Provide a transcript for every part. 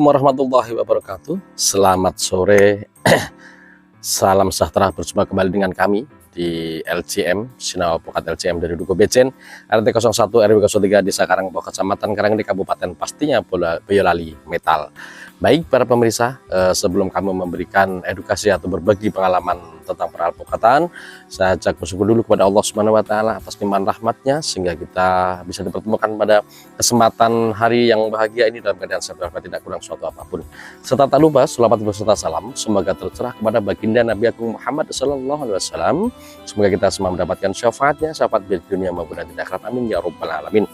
Assalamualaikum warahmatullahi wabarakatuh. Selamat sore. Salam sejahtera, berjumpa kembali dengan kami di LCM Sinau Alpokat LCM dari Duku Bejen RT 01 RW 03 Desa Karangpo Kecamatan Karangdi Kabupaten pastinya Boyolali Metal. Baik para pemirsa, sebelum kami memberikan edukasi atau berbagi pengalaman tentang peralpokatan, saya ajak bersyukur dulu kepada Allah Subhanahu wa taala atas limpahan rahmatnya sehingga kita bisa dipertemukan pada kesempatan hari yang bahagia ini dalam keadaan sehat tidak kurang suatu apapun. Serta tak lupa selamat beserta salam semoga tercerah kepada baginda Nabi Agung Muhammad sallallahu alaihi wasallam. Semoga kita semua mendapatkan syafaatnya, syafaat di dunia maupun di akhirat. Amin ya rabbal alamin.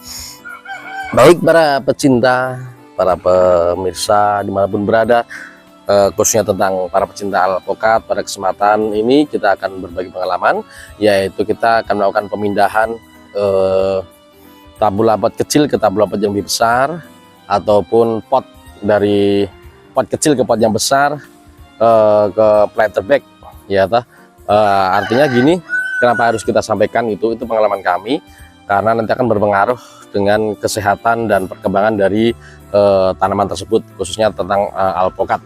Baik para pecinta, para pemirsa dimanapun berada, khususnya tentang para pecinta alpokat, pada kesempatan ini kita akan berbagi pengalaman, yaitu kita akan melakukan pemindahan tabul alpot kecil ke tabul alpot yang lebih besar, ataupun pot dari pot kecil ke pot yang besar, ke planter bag, ya toh. Artinya gini, kenapa harus kita sampaikan itu pengalaman kami, karena nanti akan berpengaruh dengan kesehatan dan perkembangan dari tanaman tersebut, khususnya tentang alpokat.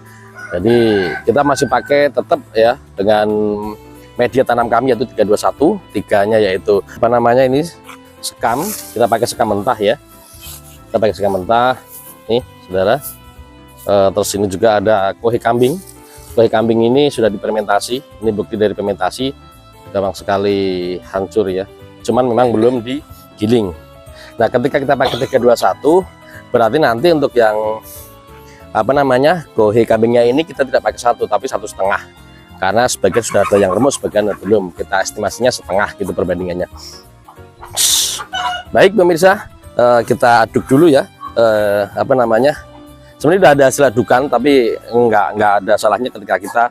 Jadi kita masih pakai tetap ya dengan media tanam kami yaitu 321, tiganya yaitu apa namanya ini sekam, kita pakai sekam mentah ya, kita pakai sekam mentah nih saudara. Terus ini juga ada kohe kambing. Kohe kambing ini sudah difermentasi, ini bukti dari fermentasi, gampang sekali hancur ya, cuman memang belum digiling. Nah ketika kita pakai 321 berarti nanti untuk yang apa namanya kohe kambingnya ini kita tidak pakai satu tapi 1,5, karena sebagian sudah ada yang remuk, sebagian belum, kita estimasinya setengah gitu perbandingannya. Baik pemirsa, kita aduk dulu ya, apa namanya, sebenarnya sudah ada hasil adukan tapi nggak ada salahnya ketika kita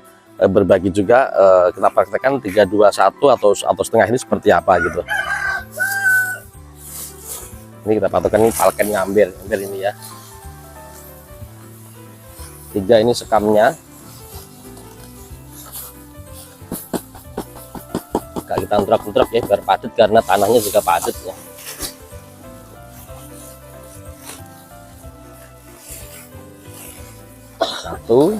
berbagi juga, kita praktekkan 321 atau setengah ini seperti apa gitu. Ini kita patokan, ini palken ngambil ini ya. 3 ini sekamnya. Kita antrak-antrak ya biar padat, karena tanahnya juga padat ya. Satu.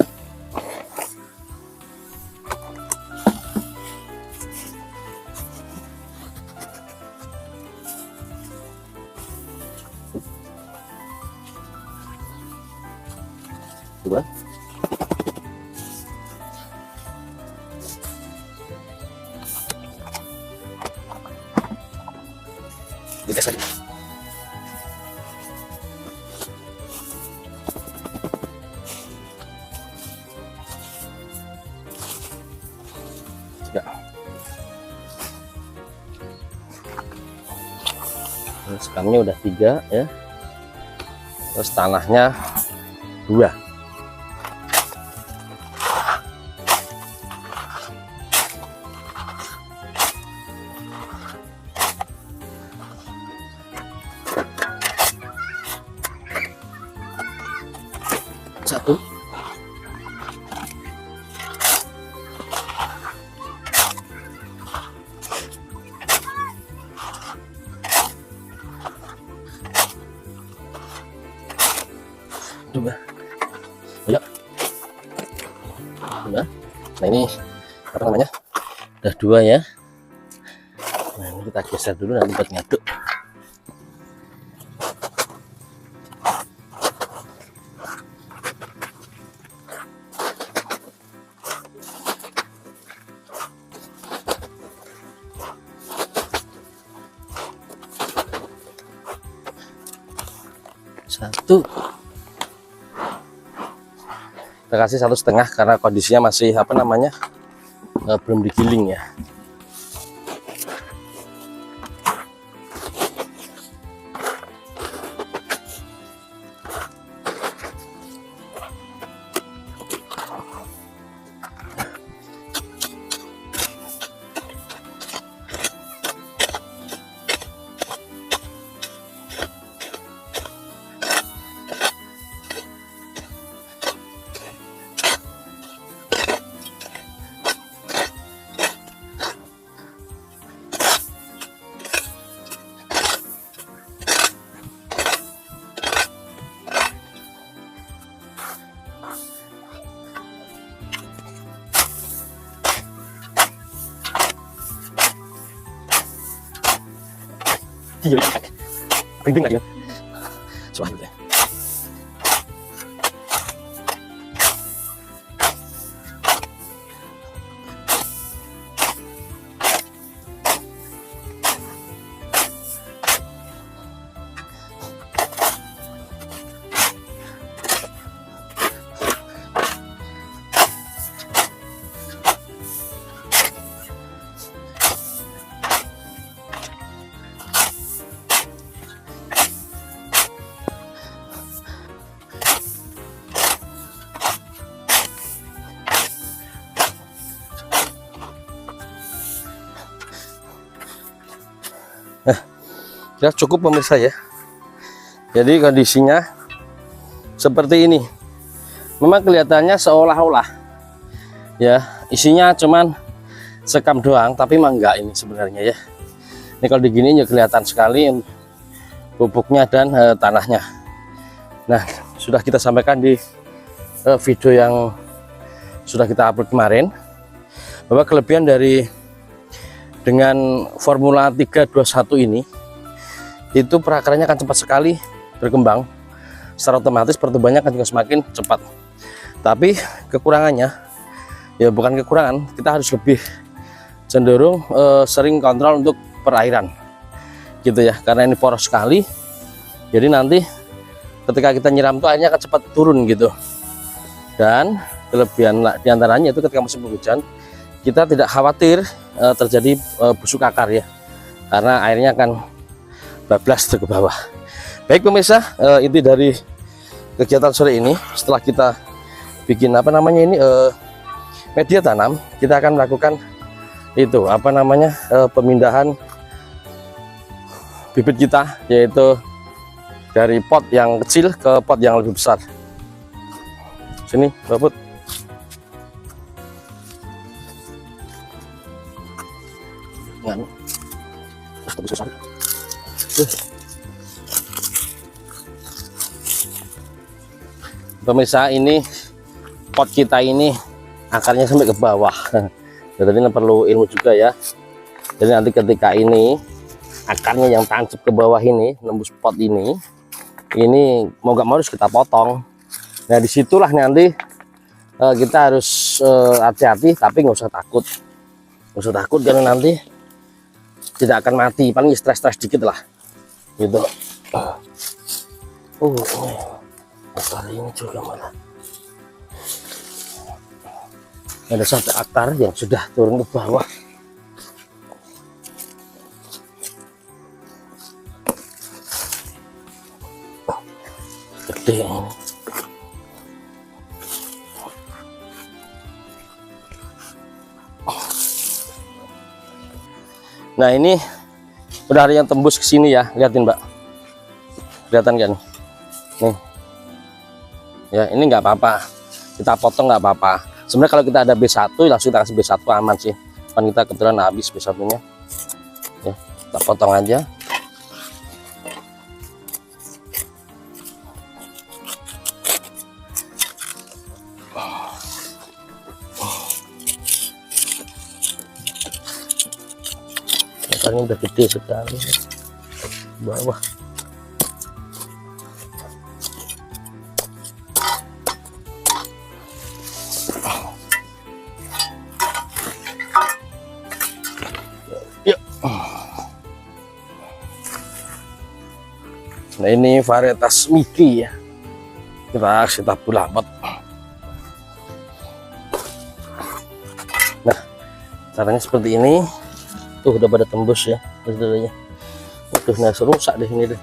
Dua. Tiga saja. Tiga. Sekarangnya udah 3 ya. Terus tanahnya 2. Satu. Dua. Ya. Dua. Nah ini apa namanya? Udah 2 ya. Nah ini kita geser dulu nanti buat ngaduk. Satu. Kita kasih 1,5 karena kondisinya masih apa namanya belum digiling ya. Iya, penting lagi. Soalnya. Ya cukup pemirsa ya. Jadi kondisinya seperti ini. Memang kelihatannya seolah-olah ya isinya cuman sekam doang, tapi memang enggak ini sebenarnya ya. Ini kalau digini ya kelihatan sekali pupuknya dan tanahnya. Nah, sudah kita sampaikan di video yang sudah kita upload kemarin bahwa kelebihan dari dengan formula 321 ini itu perakarannya akan cepat sekali berkembang, secara otomatis pertumbuhannya akan juga semakin cepat. Tapi kekurangannya ya bukan kekurangan, kita harus lebih cenderung sering kontrol untuk perairan gitu ya, karena ini poros sekali. Jadi nanti ketika kita nyiram tuh airnya akan cepat turun gitu. Dan kelebihan diantaranya itu ketika musim penghujan kita tidak khawatir terjadi busuk akar ya, karena airnya akan bablas ke bawah. Baik pemirsa, inti dari kegiatan sore ini setelah kita bikin apa namanya ini media tanam, kita akan melakukan itu apa namanya pemindahan bibit kita, yaitu dari pot yang kecil ke pot yang lebih besar. Sini Mbak Put. Besar. Pemirsa, ini pot kita ini akarnya sampai ke bawah. Jadi ini perlu ilmu juga ya. Jadi nanti ketika ini akarnya yang tancap ke bawah ini nembus pot ini mau gak mau harus kita potong. Nah disitulah nanti kita harus hati-hati, tapi nggak usah takut, karena nanti tidak akan mati, paling stres-stres dikit lah gitu. Kali ini juga malah ada satu akar yang sudah turun ke bawah. Gede ini. Nah ini udah ada yang tembus ke sini ya, lihatin Mbak, kelihatan kan nih ya. Ini nggak apa-apa, kita potong nggak apa-apa. Sebenarnya kalau kita ada B1 langsung kita kasih B1 aman sih, kan kita kebetulan habis B1 nya ya, kita potong aja. Akarnya udah gede sekali bawah. Yuk. Nah ini varietas Miki ya, kita kasih tabu lambat. Nah caranya seperti ini. Tuh udah pada tembus ya saudaranya. Waduh, nah rusak deh ini deh.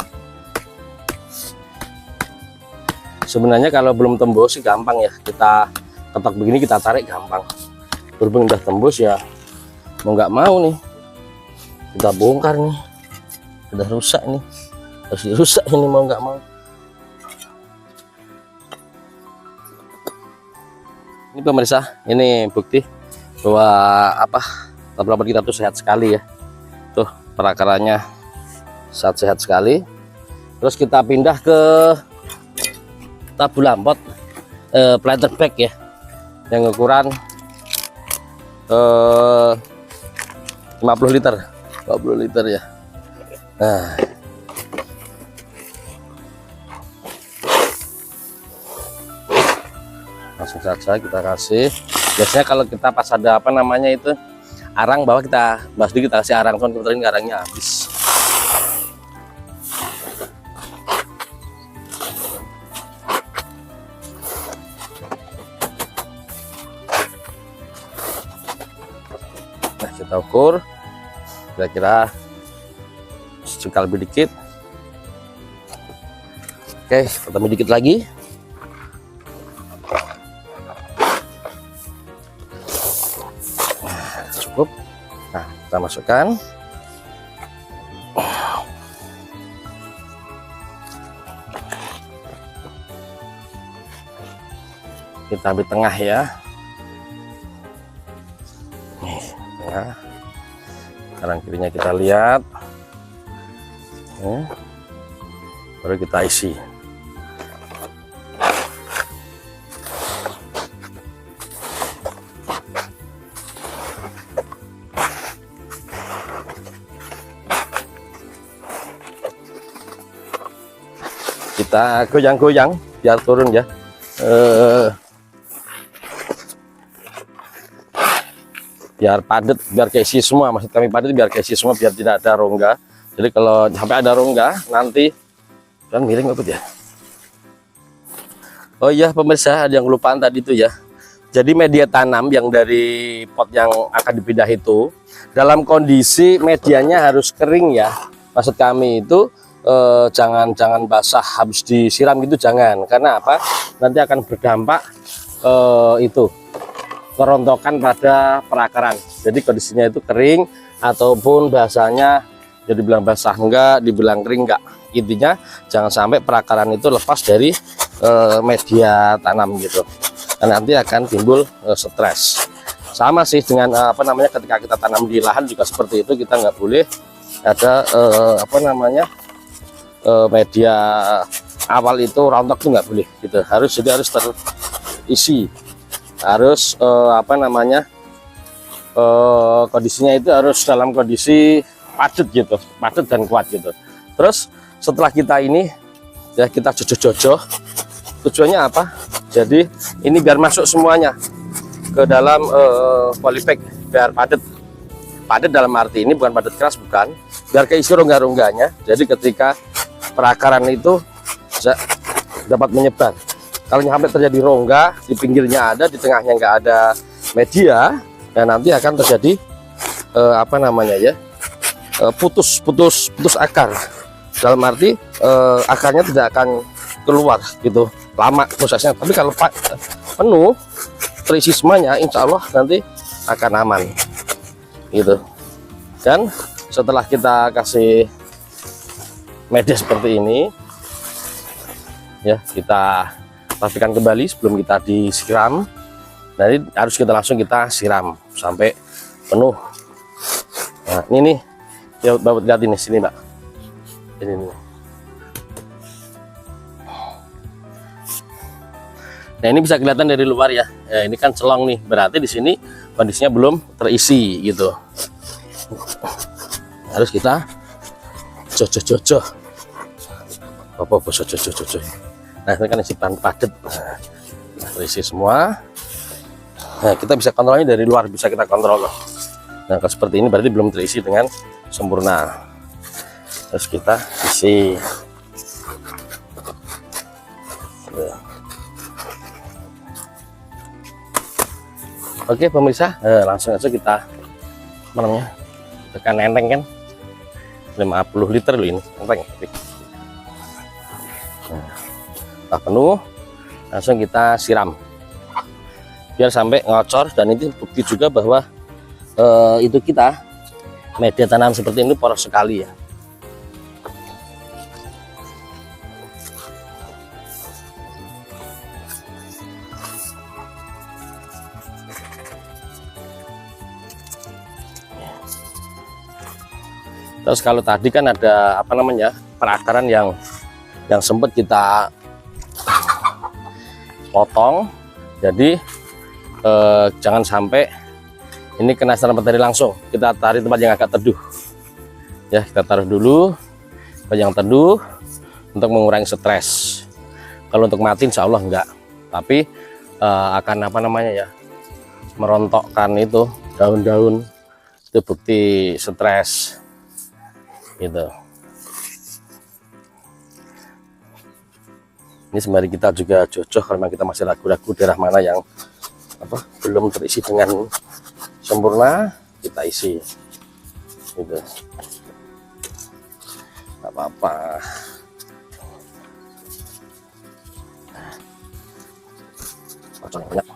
Sebenarnya kalau belum tembus sih gampang ya, kita ketok begini kita tarik gampang. Berhubung udah tembus ya mau nggak mau nih kita bongkar nih, udah rusak nih, harus dirusak ini mau nggak mau. Ini pemirsa, ini bukti bahwa apa tabu lambat kita tuh sehat sekali ya. Tuh perakarannya sehat sekali. Terus kita pindah ke tabu lambat planter bag ya, yang ukuran 50 liter ya. Nah langsung saja kita kasih. Biasanya kalau kita pas ada apa namanya itu arang bawah, kita bahas dikit, kita kasih arang, cuman kebetulan ini arangnya habis. Nah, kita ukur kira-kira sedikit lebih dikit. Oke, kita tambah dikit lagi. Cukup. Nah, kita masukkan. Kita ambil tengah ya. Nih, tengah. Kanan kirinya kita lihat. Baru kita isi. Kita goyang-goyang biar turun ya. Biar padat, biar keisi semua. Maksud kami padat biar keisi semua, biar tidak ada rongga. Jadi kalau sampai ada rongga nanti kan miring apa ya. Oh iya pemirsa, ada yang kelupaan tadi itu ya. Jadi media tanam yang dari pot yang akan dipindah itu dalam kondisi medianya harus kering ya. Maksud kami itu jangan basah habis disiram gitu, jangan. Karena apa? Nanti akan berdampak itu kerontokan pada perakaran. Jadi kondisinya itu kering ataupun bahasanya jadi bilang basah enggak, dibilang kering enggak. Intinya jangan sampai perakaran itu lepas dari media tanam gitu. Dan nanti akan timbul stres. Sama sih dengan apa namanya ketika kita tanam di lahan juga seperti itu, kita nggak boleh ada apa namanya media awal itu rontok tuh nggak boleh gitu. Jadi harus terisi, harus apa namanya kondisinya itu harus dalam kondisi padat gitu, padat dan kuat gitu. Terus setelah kita ini ya kita jojo-jojo, tujuannya apa? Jadi ini biar masuk semuanya ke dalam polybag, biar padat. Padat dalam arti ini bukan padat keras, bukan, biar keisi rongga-rongganya. Jadi ketika perakaran itu bisa dapat menyebar. Kalau sampai terjadi rongga di pinggirnya ada, di tengahnya nggak ada media, dan nanti akan terjadi apa namanya ya, putus akar. Dalam arti akarnya tidak akan keluar gitu, lama prosesnya. Tapi kalau penuh terisi semuanya, insya Allah nanti akan aman gitu. Dan setelah kita kasih media seperti ini ya, kita rapikan kembali sebelum kita disiram. Jadi harus kita langsung kita siram sampai penuh. Nah ini nih ya, Bapak lihat ini sini Mbak, ini nih. Nah ini bisa kelihatan dari luar ya. Ini kan celong nih, berarti di sini kondisinya belum terisi gitu. Harus kita jojo. Apa jojo. Nah ini kan isi padat, nah, terisi semua. Nah kita bisa kontrolnya dari luar, bisa kita kontrol. Nah kalau seperti ini berarti belum terisi dengan sempurna. Terus kita isi. Oke pemirsa, langsung aja kita apa namanya, tekan enteng kan, 50 liter loh ini enteng. Nah, penuh, langsung kita siram biar sampai ngocor. Dan itu bukti juga bahwa itu kita media tanam seperti ini poros sekali ya. Terus kalau tadi kan ada apa namanya perakaran yang sempat kita potong, jadi jangan sampai ini kena sinar matahari langsung. Kita tarik tempat yang agak teduh ya, kita taruh dulu tempat yang teduh untuk mengurangi stres. Kalau untuk mati insya Allah enggak, tapi akan apa namanya ya, merontokkan itu daun-daun, itu bukti stres gitu. Ini sembari kita juga jojoh karena kita masih ragu-ragu daerah mana yang belum terisi dengan sempurna, kita isi gitu, nggak apa-apa. Banyak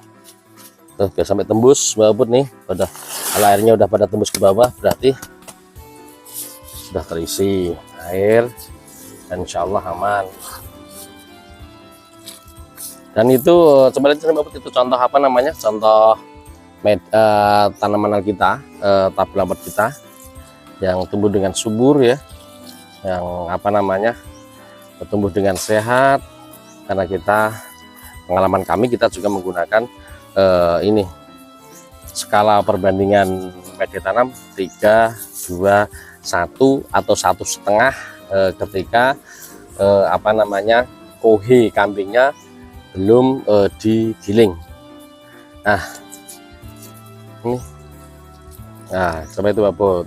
tuh, biar sampai tembus babut nih, udah kalau airnya udah pada tembus ke bawah berarti sudah terisi air dan insya Allah aman. Dan itu coba lihat babut, itu contoh apa namanya, contoh tanaman kita, tabu lambat kita yang tumbuh dengan subur ya, yang apa namanya, tumbuh dengan sehat, karena kita, pengalaman kami, kita juga menggunakan ini skala perbandingan media tanam 3, 2, 1 atau 1,5 ketika apa namanya, kohe kambingnya belum digiling. Nah ini, nah coba itu babut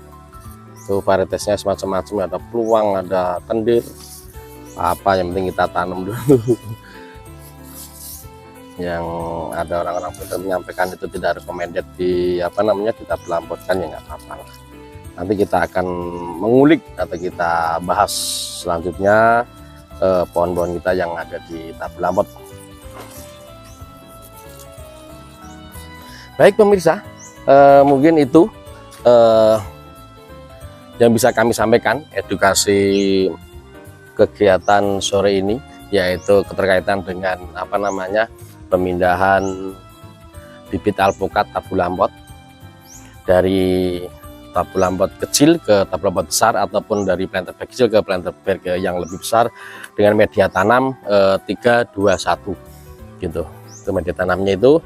tuh, varietesnya semacam-macam, ada peluang, ada kendir, apa yang penting kita tanam dulu. Yang ada orang-orang sudah menyampaikan itu tidak recommended di apa namanya, kita pelampotkan, ya nggak apa-apa lah. Nanti kita akan mengulik atau kita bahas selanjutnya pohon-pohon kita yang ada di tabu lampot. Baik pemirsa, mungkin itu yang bisa kami sampaikan edukasi kegiatan sore ini, yaitu keterkaitan dengan apa namanya, pemindahan bibit alpukat tabu lampot dari tabu lampot kecil ke tabu lampot besar, ataupun dari planter bag kecil ke planter bag yang lebih besar dengan media tanam 3, 2, 1 gitu. Itu media tanamnya itu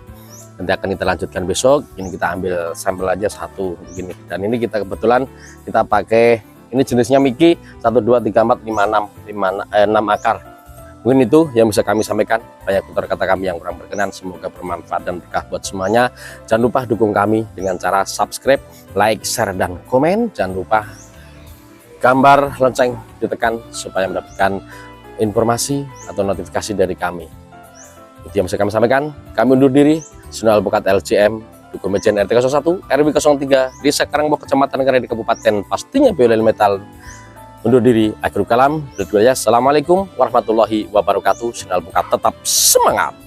nanti akan kita lanjutkan besok. Ini kita ambil sampel aja satu begini, dan ini kita kebetulan kita pakai ini jenisnya Miki 1, 2, 3, 4, 5, 6 akar. Mungkin itu yang bisa kami sampaikan. Banyak tutur kata kami yang kurang berkenan, semoga bermanfaat dan berkah buat semuanya. Jangan lupa dukung kami dengan cara subscribe, like, share, dan komen. Jangan lupa gambar lonceng ditekan supaya mendapatkan informasi atau notifikasi dari kami. Itu yang bisa kami sampaikan. Kami undur diri. Sunal Alpukat LCM, Dukun Mejen RT 01 RW 03 di Karangboh, Kecamatan Karangboh, Kabupaten pastinya Biolel Metal. Undur diri, akhirul kalam. Assalamualaikum warahmatullahi wabarakatuh. Sunal Alpukat tetap semangat.